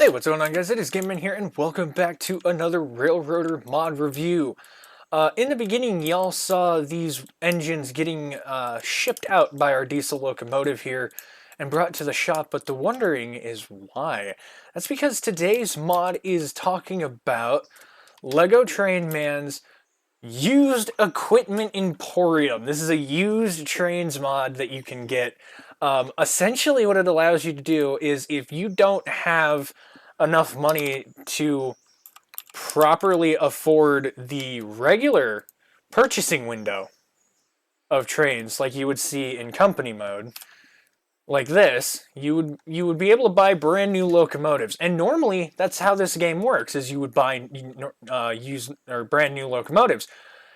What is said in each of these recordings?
Hey, what's going on, guys? It is GameMan here, and welcome back to another Railroader mod review. In the beginning, y'all saw these engines getting shipped out by our diesel locomotive here and brought to the shop, but the wondering is why. That's because today's mod is talking about Legotrainman's Used Equipment Emporium. This is a used trains mod that you can get. Essentially, what it allows you to do is if you don't have enough money to properly afford the regular purchasing window of trains like you would see in company mode, like this, you would be able to buy brand new locomotives. And normally that's how this game works, is you would buy used or brand new locomotives.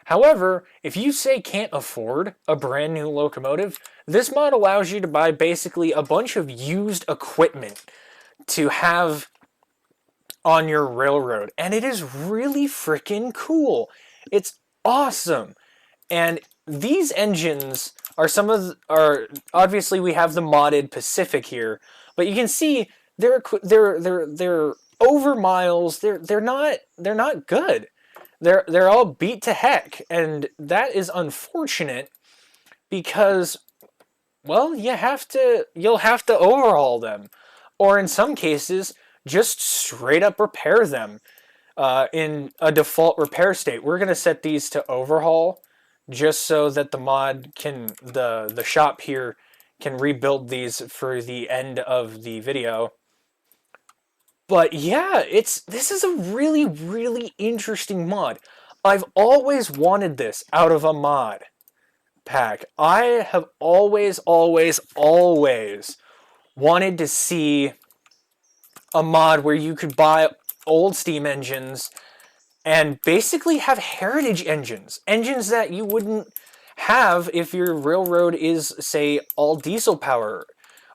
However, if you say can't afford a brand new locomotive, this mod allows you to buy basically a bunch of used equipment to have on your railroad, and it is really freaking cool. It's awesome. And these engines are obviously we have the modded Pacific here, but you can see they're over miles. They're not good. They're all beat to heck, and that is unfortunate because, well, you'll have to overhaul them, or in some cases just straight up repair them in a default repair state. We're going to set these to overhaul just so that the shop here can rebuild these for the end of the video. But yeah, this is a really interesting mod. I've always wanted this out of a mod pack. I have always wanted to see a mod where you could buy old steam engines and basically have heritage engines that you wouldn't have if your railroad is, say, all diesel power,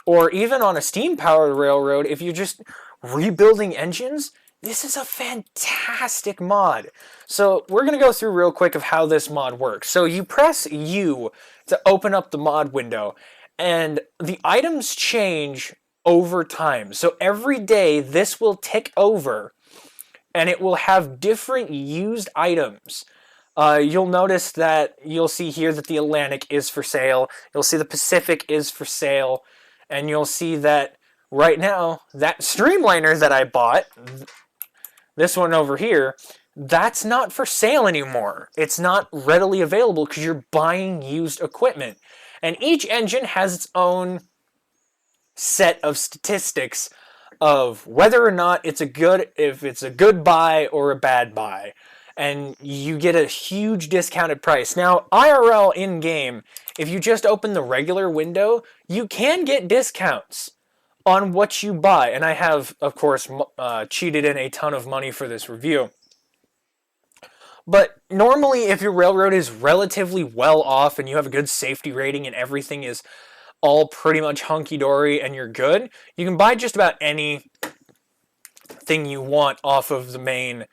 or even on a steam powered railroad. If you're just rebuilding engines, this is a fantastic mod. So we're going to go through real quick of how this mod works. So you press U to open up the mod window, and the items change over time. So every day this will tick over and it will have different used items. You'll notice that you'll see here that the Atlantic is for sale. You'll see the Pacific is for sale. And you'll see that right now, that streamliner that I bought, this one over here, that's not for sale anymore. It's not readily available because you're buying used equipment. And each engine has its own set of statistics of whether or not if it's a good buy or a bad buy, and you get a huge discounted price. Now, IRL in game, if you just open the regular window, you can get discounts on what you buy, and I have, of course, cheated in a ton of money for this review. But normally, if your railroad is relatively well off and you have a good safety rating and everything is all pretty much hunky-dory and you're good, you can buy just about anything you want off of the main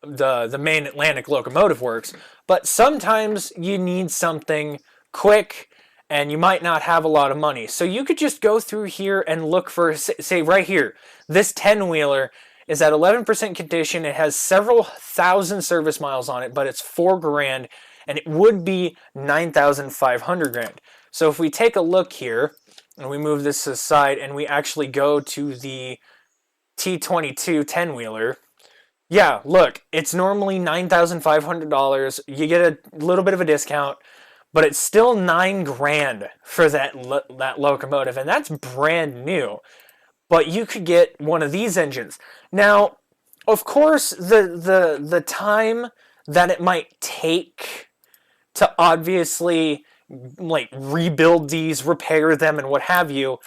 Atlantic Locomotive Works. But sometimes you need something quick and you might not have a lot of money. So you could just go through here and look for, say right here, this 10-wheeler is at 11% condition. It has several thousand service miles on it, but it's $4 grand, and it would be 9,500 grand. So if we take a look here, and we move this aside, and we actually go to the T22 10-wheeler, yeah, look, it's normally $9,500. You get a little bit of a discount, but it's still $9 grand for that locomotive, and that's brand new. But you could get one of these engines. Now, of course, the time that it might take to obviously rebuild these, repair them, and what have you,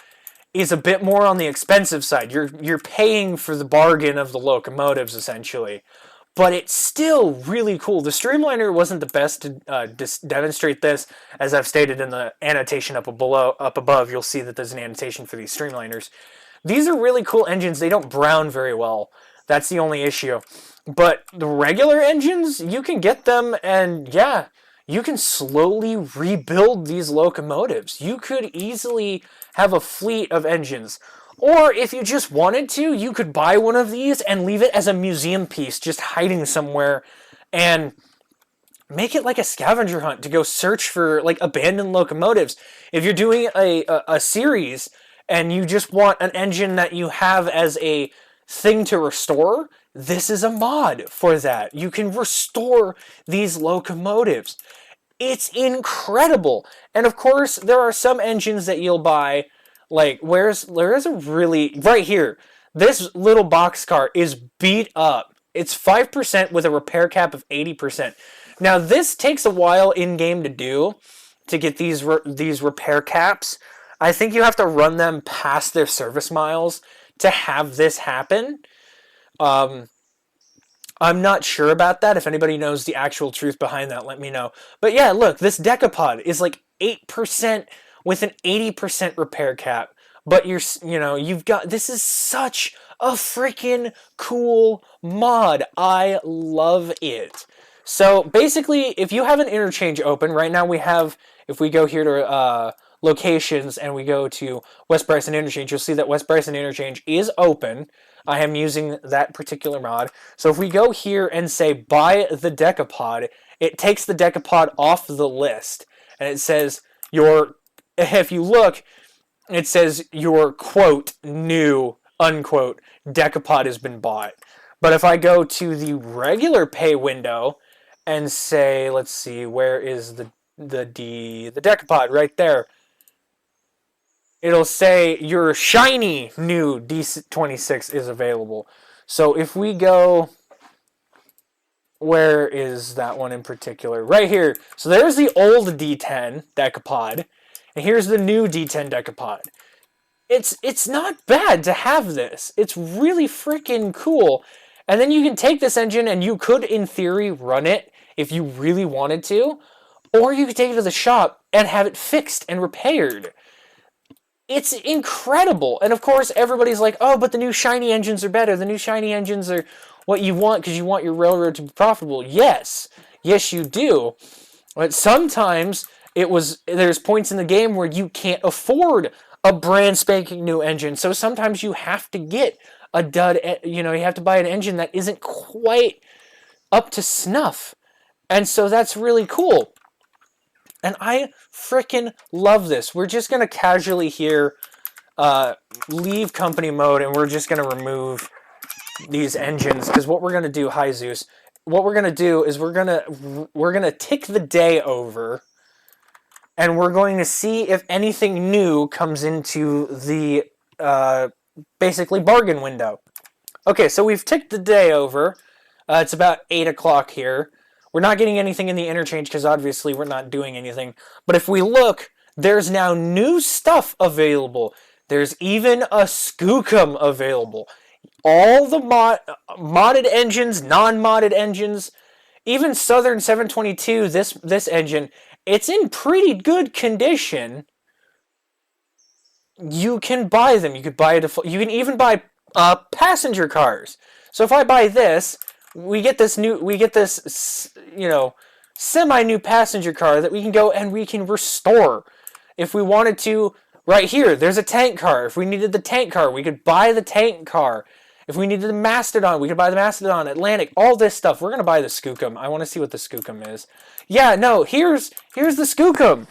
is a bit more on the expensive side. You're paying for the bargain of the locomotives, essentially. But it's still really cool. The streamliner wasn't the best to demonstrate this. As I've stated in the annotation up above, you'll see that there's an annotation for these streamliners. These are really cool engines. They don't brown very well. That's the only issue. But the regular engines, you can get them, and yeah, you can slowly rebuild these locomotives. You could easily have a fleet of engines. Or if you just wanted to, you could buy one of these and leave it as a museum piece just hiding somewhere and make it like a scavenger hunt to go search for like abandoned locomotives. If you're doing a series and you just want an engine that you have as a thing to restore, this is a mod for that. You can restore these locomotives. It's incredible. And of course, there are some engines that you'll buy. Like, there's a really, right here, this little boxcar is beat up. It's 5% with a repair cap of 80%. Now, this takes a while in-game to do, to get these repair caps. I think you have to run them past their service miles to have this happen. I'm not sure about that. If anybody knows the actual truth behind that, let me know. But yeah, look, this Decapod is like 8% with an 80% repair cap. But you've got, this is such a freaking cool mod. I love it. So basically, if you have an interchange open, right now we have, if we go here to locations and we go to West Bryson Interchange, you'll see that West Bryson Interchange is open. I am using that particular mod. So if we go here and say buy the Decapod, it takes the Decapod off the list. And it says if you look, it says your quote new unquote Decapod has been bought. But if I go to the regular pay window and say, let's see, where is the Decapod? Right there. It'll say your shiny new D26 is available. So if we go, where is that one in particular? Right here. So there's the old D10 Decapod, and here's the new D10 Decapod. It's not bad to have this. It's really freaking cool. And then you can take this engine and you could, in theory, run it if you really wanted to, or you could take it to the shop and have it fixed and repaired. It's incredible. And of course, everybody's like, oh, but the new shiny engines are better. The new shiny engines are what you want because you want your railroad to be profitable. Yes, you do. But sometimes there's points in the game where you can't afford a brand spanking new engine. So sometimes you have to get a dud, you have to buy an engine that isn't quite up to snuff. And so that's really cool. And I freaking love this. We're just going to casually here leave company mode, and we're just going to remove these engines, because what we're going to do, hi Zeus, what we're going to do is we're going to tick the day over, and we're going to see if anything new comes into the basically bargain window. Okay, so we've ticked the day over. It's about 8 o'clock here. We're not getting anything in the interchange because obviously we're not doing anything. But if we look, there's now new stuff available. There's even a Skookum available. All the modded engines, non-modded engines, even Southern 722, this engine, it's in pretty good condition. You can buy them. You could buy it. You can even buy passenger cars. So if I buy this, we get this semi-new passenger car that we can go and we can restore. If we wanted to, right here, there's a tank car. If we needed the tank car, we could buy the tank car. If we needed the Mastodon, we could buy the Mastodon, Atlantic, all this stuff. We're going to buy the Skookum. I want to see what the Skookum is. Yeah, no, here's the Skookum.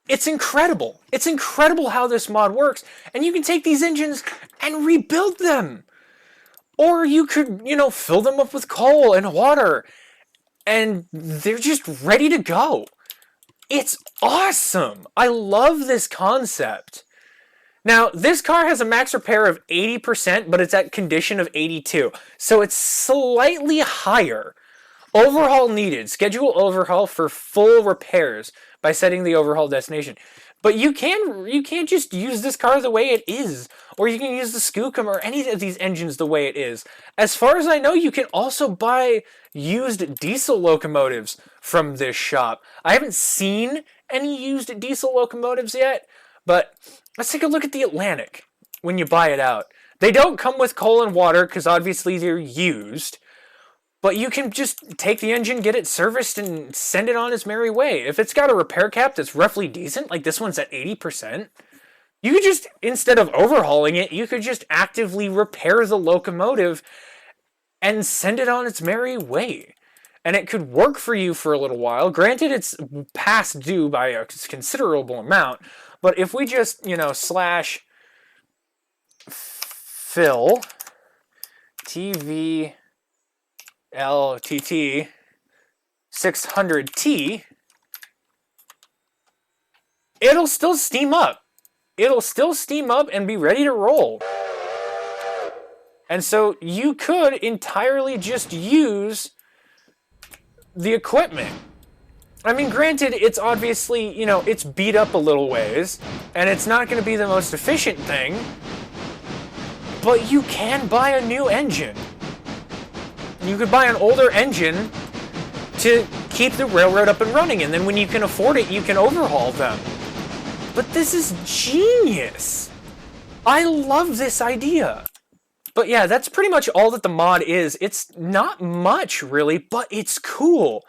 It's incredible. It's incredible how this mod works. And you can take these engines and rebuild them. Or you could, fill them up with coal and water, and they're just ready to go. It's awesome. I love this concept. Now, this car has a max repair of 80%, but it's at condition of 82. So it's slightly higher. Overhaul needed. Schedule overhaul for full repairs by setting the overhaul destination. But you can't just use this car the way it is, or you can use the Skookum or any of these engines the way it is. As far as I know, you can also buy used diesel locomotives from this shop. I haven't seen any used diesel locomotives yet, but let's take a look at the Atlantic when you buy it out. They don't come with coal and water because obviously they're used. But you can just take the engine, get it serviced, and send it on its merry way. If it's got a repair cap that's roughly decent, like this one's at 80%, You could just, instead of overhauling it, you could just actively repair the locomotive and send it on its merry way. And it could work for you for a little while. Granted, it's past due by a considerable amount, but if we just, slash fill TVLTT 600T, it'll still steam up. It'll still steam up and be ready to roll. And so you could entirely just use the equipment. I mean, granted, it's obviously, it's beat up a little ways, and it's not going to be the most efficient thing, but you can buy a new engine. You could buy an older engine to keep the railroad up and running, and then when you can afford it, you can overhaul them. But this is genius. I love this idea. But yeah, that's pretty much all that the mod is. It's not much, really, but it's cool.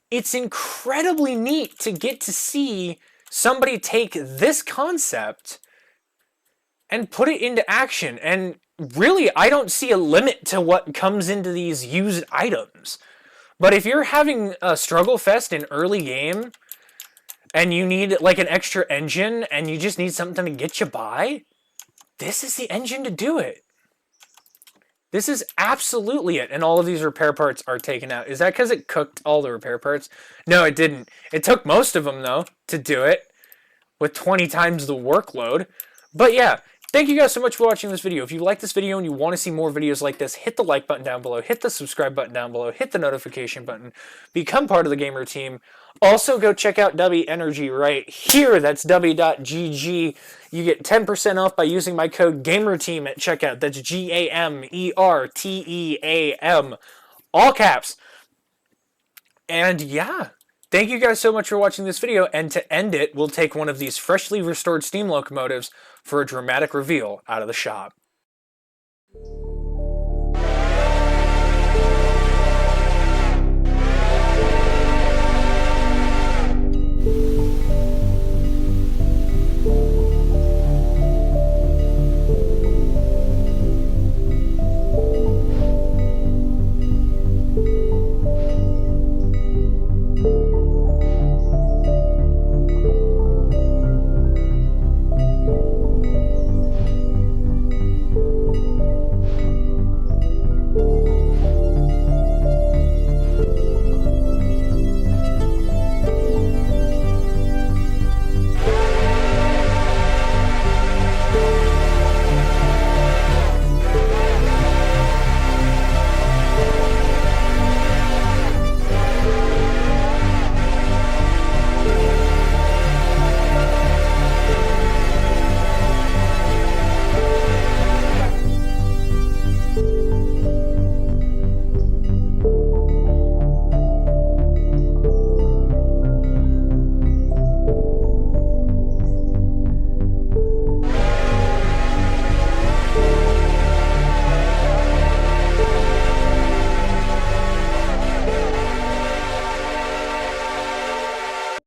It's incredibly neat to get to see somebody take this concept and put it into action. And really, I don't see a limit to what comes into these used items. But if you're having a struggle fest in early game, and you need like an extra engine, and you just need something to get you by, this is the engine to do it. This is absolutely it. And all of these repair parts are taken out. Is that because it cooked all the repair parts? No, it didn't. It took most of them, though, to do it with 20 times the workload. But yeah, thank you guys so much for watching this video. If you like this video and you want to see more videos like this, hit the like button down below, hit the subscribe button down below, hit the notification button, become part of the gamer team. Also, go check out W Energy right here. That's W.GG. You get 10% off by using my code GAMERTEAM at checkout. That's GAMERTEAM. All caps. And yeah, thank you guys so much for watching this video. And to end it, we'll take one of these freshly restored steam locomotives for a dramatic reveal out of the shop.